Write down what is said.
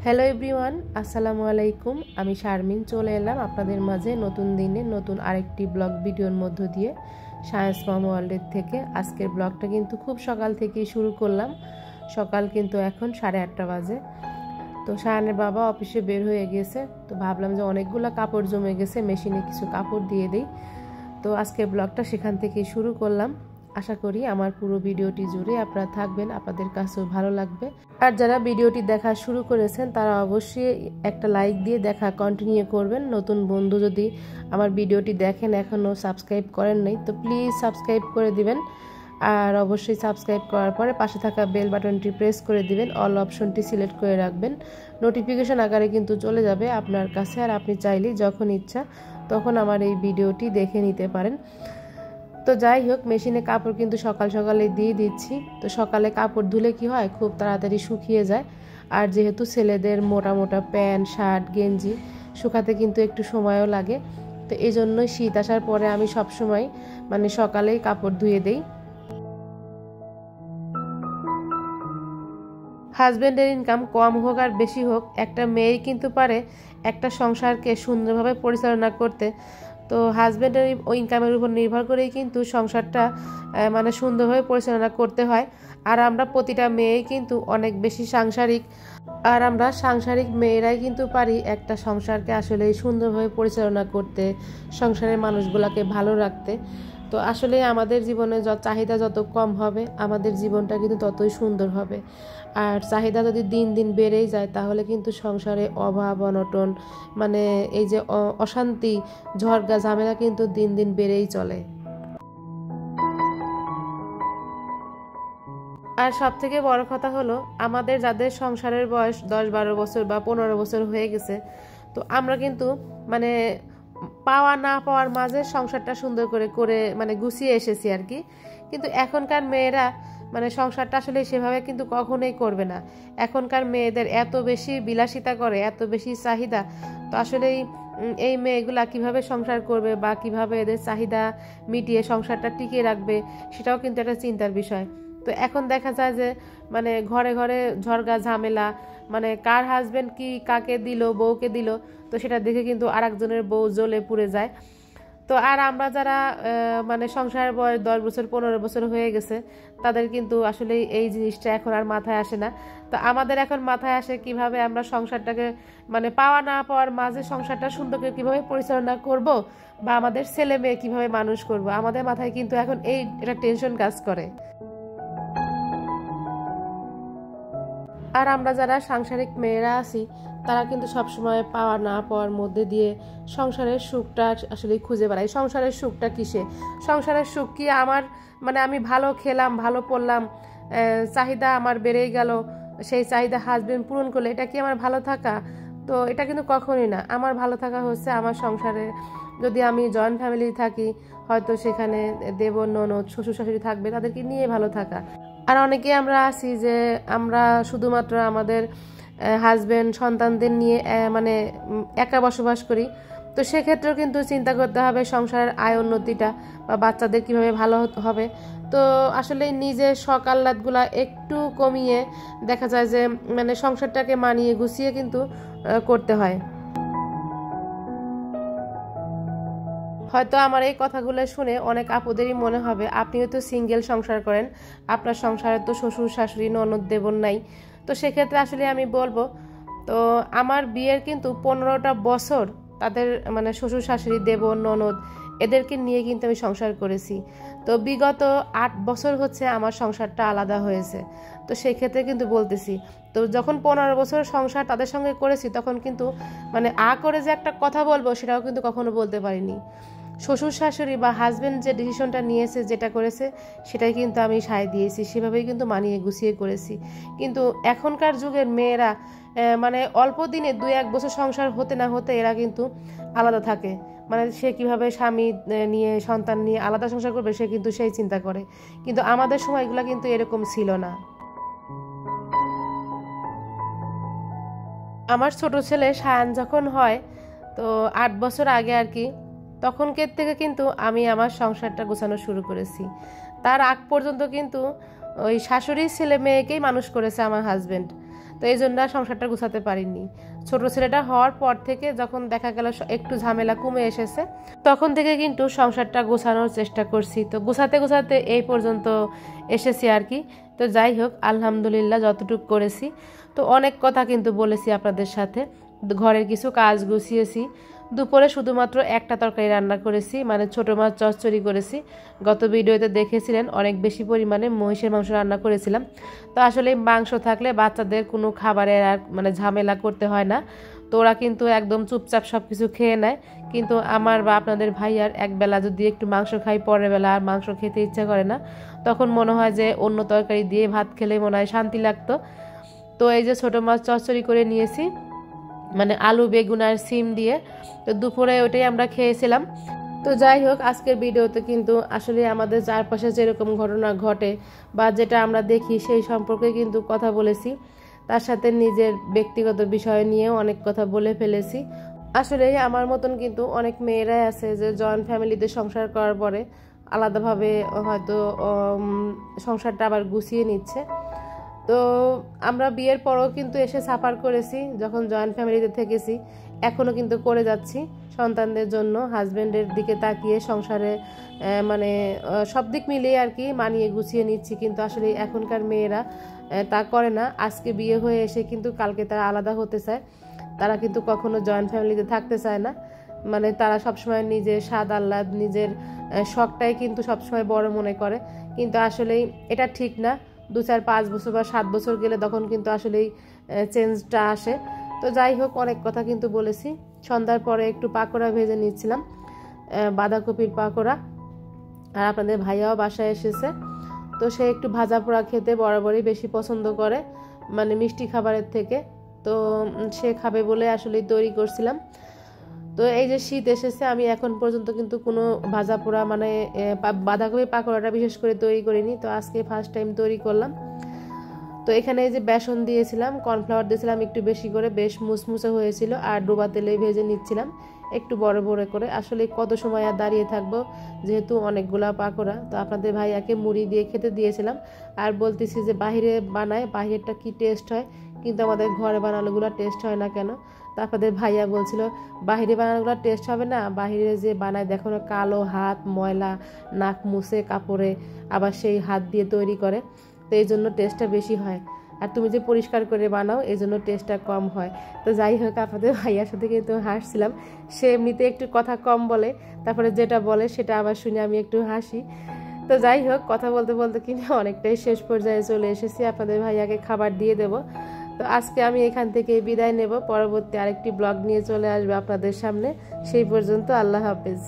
Hello everyone, আসসালামু আলাইকুম। আমি শারমিন চলে এলাম আপনাদের মাঝে নতুন দিনে নতুন আরেকটি ব্লগ ভিডিওর মধ্য দিয়ে সায়েন্স মম ওয়ার্ল্ডের থেকে। আজকের ব্লগটা কিন্তু খুব সকাল থেকেই শুরু করলাম। সকাল কিন্তু এখন 8:30 বাজে। তো শায়ানের বাবা অফিসে বের হয়ে গেছে, তো ভাবলাম যে অনেকগুলো কাপড় জমে গেছে, মেশিনে কিছু কাপড় দিয়ে দিই। তো আজকের ব্লগটা সেখান থেকেই শুরু করলাম। আশা করি আমার পুরো ভিডিওটি জুড়ে আপনারা থাকবেন, আপনাদের কাছেও ভালো লাগবে। আর যারা ভিডিওটি দেখা শুরু করেছেন তারা অবশ্যই একটা লাইক দিয়ে দেখা কন্টিনিউ করবেন। নতুন বন্ধু যদি আমার ভিডিওটি দেখেন এখনও সাবস্ক্রাইব করেন নাই, তো প্লিজ সাবস্ক্রাইব করে দিবেন। আর অবশ্যই সাবস্ক্রাইব করার পরে পাশে থাকা বেল বাটনটি প্রেস করে দিবেন, অল অপশনটি সিলেক্ট করে রাখবেন। নোটিফিকেশন আকারে কিন্তু চলে যাবে আপনার কাছে, আর আপনি চাইলেই যখন ইচ্ছা তখন আমার এই ভিডিওটি দেখে নিতে পারেন। তো যাই হোক, মেশিনে কাপড় কিন্তু সকাল সকালে দিয়ে দিচ্ছি। তো সকালে কাপড় ধুলে কি হয়, খুব তাড়াতাড়ি শুকিয়ে যায়। আর যেহেতু ছেলেদের মোটা মোটা প্যান্ট শার্ট গেঞ্জি শুকাতে কিন্তু একটু সময়ও লাগে, তো এই জন্যই শীত আসার পরে আমি সবসময় সকালেই কাপড় ধুয়ে দেই। হাজব্যান্ডের ইনকাম কম হোক আর বেশি হোক, একটা মেয়েই কিন্তু পারে একটা সংসারকে সুন্দরভাবে পরিচালনা করতে। তো হাজব্যান্ডের ওই ইনকামের উপর নির্ভর করেই কিন্তু সংসারটা সুন্দরভাবে পরিচালনা করতে হয়। আর আমরা প্রতিটা মেয়েই কিন্তু অনেক বেশি সাংসারিক, আর আমরা সাংসারিক মেয়েরাই কিন্তু পারি একটা সংসারকে আসলে সুন্দরভাবে পরিচালনা করতে, সংসারের মানুষগুলোকে ভালো রাখতে। তো আসলে আমাদের জীবনে চাহিদা যত কম হবে আমাদের জীবনটা কিন্তু ততই সুন্দর হবে। আর চাহিদা যদি দিন দিন বেড়েই যায় তাহলে কিন্তু সংসারে অভাব অনটন এই যে অশান্তি ঝড়গা ঝামেলা কিন্তু দিন দিন বেড়েই চলে। আর সব থেকে বড় কথা হলো, আমাদের যাদের সংসারের বয়স 10-12 বছর বা 15 বছর হয়ে গেছে, তো আমরা কিন্তু পাওয়া না পাওয়ার মাঝে সংসারটা সুন্দর করে করে গুছিয়ে এসেছি আর কি। কিন্তু এখনকার মেয়েরা সংসারটা আসলে সেভাবে কিন্তু কখনোই করবে না। এখনকার মেয়েদের এত বেশি বিলাসিতা করে, এত বেশি চাহিদা। তো আসলে এই মেয়েগুলা কিভাবে সংসার করবে বা কিভাবে এদের চাহিদা মিটিয়ে সংসারটা টিকিয়ে রাখবে, সেটাও কিন্তু একটা চিন্তার বিষয়। তো এখন দেখা যায় যে ঘরে ঘরে ঝড়গা ঝামেলা, কার হাজবেন্ড কি কাকে দিল, বউকে দিল, তো সেটা দেখে কিন্তু আরেকজনের বউ জ্বলে পুড়ে যায়। তো আর আমরা যারা সংসারের বয়স 10 বছর 15 বছর হয়ে গেছে, তাদের কিন্তু আসলে এই জিনিসটা এখন আর মাথায় আসে না। তো আমাদের এখন মাথায় আসে কিভাবে আমরা সংসারটাকে পাওয়া না পাওয়ার মাঝে সংসারটা সুন্দর করে কীভাবে পরিচালনা করব, বা আমাদের ছেলে মেয়ে কীভাবে মানুষ করব। আমাদের মাথায় কিন্তু এখন এটা টেনশন কাজ করে। আর আমরা যারা সাংসারিক মেয়েরা আছি তারা কিন্তু সবসময় পাওয়া না পাওয়ার মধ্যে দিয়ে সংসারের সুখটা আসলে খুঁজে বেড়াই। সংসারের সুখটা কিসে? সংসারের সুখ কি আমার আমি ভালো খেলাম, ভালো পড়লাম, চাহিদা আমার বেড়েই গেল, সেই চাহিদা হাজবেন্ড পূরণ করলে এটা কি আমার ভালো থাকা? তো এটা কিন্তু কখনোই না। আমার ভালো থাকা হচ্ছে আমার সংসারে, যদি আমি জয়েন্ট ফ্যামিলি থাকি হয়তো সেখানে দেবর ননদ শ্বশুর শাশুড়ি থাকবে, তাদেরকে নিয়ে ভালো থাকা। আর অনেকে আমরা আছি যে আমরা শুধুমাত্র আমাদের হাজবেন্ড সন্তানদের নিয়ে একা বসবাস করি। তো সেক্ষেত্রেও কিন্তু চিন্তা করতে হবে সংসারের আয় উন্নতিটা বা বাচ্চাদের কিভাবে ভালো হবে। তো আসলে নিজের শখ আহ্লাদগুলা একটু কমিয়ে দেখা যায় যে সংসারটাকে মানিয়ে গুছিয়ে কিন্তু করতে হয়। হয়তো আমার এই কথাগুলো শুনে অনেক আপুদেরই মনে হবে আপনিও তো সিঙ্গেল সংসার করেন, আপনার সংসারে তো শ্বশুর শাশুড়ি ননদ দেবর নাই। তো সেক্ষেত্রে আসলে আমি বলবো, তো আমার বিয়ের কিন্তু 15টা বছর তাদের শ্বশুর শাশুড়ি দেবর ননদ এদেরকে নিয়ে কিন্তু আমি সংসার করেছি। তো বিগত 8 বছর হচ্ছে আমার সংসারটা আলাদা হয়েছে। তো সেক্ষেত্রে কিন্তু বলতেছি, তো যখন 15 বছর সংসার তাদের সঙ্গে করেছি তখন কিন্তু করে যে একটা কথা বলবো সেটাও কিন্তু কখনো বলতে পারিনি। শ্বশুর শাশুড়ি বা হাজবেন্ড যে ডিসিশনটা নিয়েছে, যেটা করেছে সেটাই কিন্তু আমি সায় দিয়েছি, সেভাবেই কিন্তু মানিয়ে গুছিয়ে করেছি। কিন্তু এখনকার যুগের মেয়েরা অল্প দিনে 2-1 বছর সংসার হতে না হতে এরা কিন্তু আলাদা থাকে। সে কিভাবে স্বামী নিয়ে সন্তান নিয়ে আলাদা সংসার করবে সে কিন্তু সেই চিন্তা করে। কিন্তু আমাদের সময় এগুলো কিন্তু এরকম ছিল না। আমার ছোট ছেলে সায়ান যখন হয়, তো 8 বছর আগে আর কি, তখনকের থেকে কিন্তু আমি আমার সংসারটা গোছানো শুরু করেছি। তার আগ পর্যন্ত কিন্তু ওই শাশুড়ি ছেলে মেয়েকেই মানুষ করেছে আমার হাজবেন্ড। তো এই জন্য সংসারটা গুছাতে পারিনি। ছোট ছেলেটা হওয়ার পর থেকে যখন দেখা গেল একটু ঝামেলা কমে এসেছে, তখন থেকে কিন্তু সংসারটা গোছানোর চেষ্টা করছি। তো গুছাতে গুছাতে এই পর্যন্ত এসেছি আর কি। তো যাই হোক, আলহামদুলিল্লাহ যতটুকু করেছি। তো অনেক কথা কিন্তু বলেছি আপনাদের সাথে, ঘরের কিছু কাজ গুছিয়েছি। দুপুরে শুধুমাত্র একটা তরকারি রান্না করেছি, মানে ছোটো মাছ চচ্চড়ি করেছি। গত ভিডিওতে দেখেছিলেন অনেক বেশি পরিমাণে মহিষের মাংস রান্না করেছিলাম। তো আসলে মাংস থাকলে বাচ্চাদের কোনো খাবারের আর মানে ঝামেলা করতে হয় না। তো ওরা কিন্তু একদম চুপচাপ সব কিছু খেয়ে নেয়। কিন্তু আমার বা আপনাদের ভাইয়ার একবেলা যদি একটু মাংস খাই, পরের বেলা আর মাংস খেতে ইচ্ছা করে না। তখন মনে হয় যে অন্য তরকারি দিয়ে ভাত খেলে মনে হয় শান্তি লাগতো। তো এই যে ছোটো মাছ চচ্চড়ি করে নিয়েছি, মানে আলু বেগুন আর সিম দিয়ে। তো দুপুরে ওটাই আমরা খেয়েছিলাম। তো যাই হোক, আজকের ভিডিওতে কিন্তু আসলে আমাদের চারপাশে যেরকম ঘটনা ঘটে বা যেটা আমরা দেখি সেই সম্পর্কে কিন্তু কথা বলেছি। তার সাথে নিজের ব্যক্তিগত বিষয় নিয়েও অনেক কথা বলে ফেলেছি। আসলে আমার মতন কিন্তু অনেক মেয়েরাই আছে যে জয়েন্ট ফ্যামিলিতে সংসার করার পরে আলাদাভাবে হয়তো সংসারটা আবার গুছিয়ে নিচ্ছে। তো আমরা বিয়ের পরও কিন্তু এসে সাফার করেছি, যখন জয়েন্ট ফ্যামিলিতে থেকেছি, এখনও কিন্তু করে যাচ্ছি সন্তানদের জন্য। হাজব্যান্ডের দিকে তাকিয়ে সংসারে মানে সব দিক মিলিয়ে আর কি মানিয়ে গুছিয়ে নিচ্ছি। কিন্তু আসলে এখনকার মেয়েরা তা করে না। আজকে বিয়ে হয়ে এসে কিন্তু কালকে তারা আলাদা হতে চায়। তারা কিন্তু কখনো জয়েন্ট ফ্যামিলিতে থাকতে চায় না। মানে তারা সবসময় নিজের স্বাদ আহ্লাদ, নিজের শখটাই কিন্তু সবসময় বড় মনে করে। কিন্তু আসলেই এটা ঠিক না। 2, 4, 5 বছর বা 7 বছর গেলে তখন কিন্তু আসলেই চেঞ্জটা আসে। তো যাই হোক, অনেক কথা কিন্তু বলেছি। সন্ধ্যার পরে একটু পাকোড়া ভেজে নিচ্ছিলাম, বাঁধাকপির পাকোড়া। আর আপনাদের ভাইয়াও বাসায় এসেছে। তো সে একটু ভাজা পোড়া খেতে বরাবরই বেশি পছন্দ করে, মানে মিষ্টি খাবারের থেকে। তো সে খাবে বলে আসলে তৈরি করছিলাম। তো এই যে শীত এসেছে, আমি এখন পর্যন্ত কিন্তু কোনো ভাজা পোড়া মানে বাঁধাকপি পাকোড়াটা বিশেষ করে তৈরি করিনি। তো আজকে ফার্স্ট টাইম তৈরি করলাম। তো এখানে এই যে বেসন দিয়েছিলাম, কর্নফ্লাওয়ার দিয়েছিলাম একটু বেশি করে, বেশ মুসমুসে হয়েছিল। আর ডোবা তেলে ভেজে নিচ্ছিলাম একটু বড় বড় করে। আসলে কত সময় আর দাঁড়িয়ে থাকবো, যেহেতু অনেকগুলা পাকোড়া। তো আপনাদের ভাইয়াকে মুড়ি দিয়ে খেতে দিয়েছিলাম। আর বলতেছি যে বাহিরে বানায়, বাহিরেরটা কি টেস্ট হয়, কিন্তু আমাদের ঘরে বানানোগুলো টেস্ট হয় না কেন। তো আপনাদের ভাইয়া বলছিল বাহিরে বানানোগুলো টেস্ট হবে না, বাহিরে যে বানায় দেখো না, কালো হাত, ময়লা, নাক মুছে কাপড়ে আবার সেই হাত দিয়ে তৈরি করে। তো এই জন্য টেস্টটা বেশি হয়। আর তুমি যে পরিষ্কার করে বানাও, এই জন্য টেস্টটা কম হয়। তো যাই হোক, আপনাদের ভাইয়ার সাথে কিন্তু হাসছিলাম। সে এমনিতে একটু কথা কম বলে, তারপরে যেটা বলে সেটা আবার শুনে আমি একটু হাসি। তো যাই হোক, কথা বলতে বলতে কিন্তু অনেকটাই শেষ পর্যায়ে চলে এসেছি। আপনাদের ভাইয়াকে খাবার দিয়ে দেব। তো আজকে আমি এখান থেকে বিদায় নেব। পরবর্তী আরেকটি ব্লগ নিয়ে চলে আসবে আপনাদের সামনে। সেই পর্যন্ত আল্লাহ হাফেজ।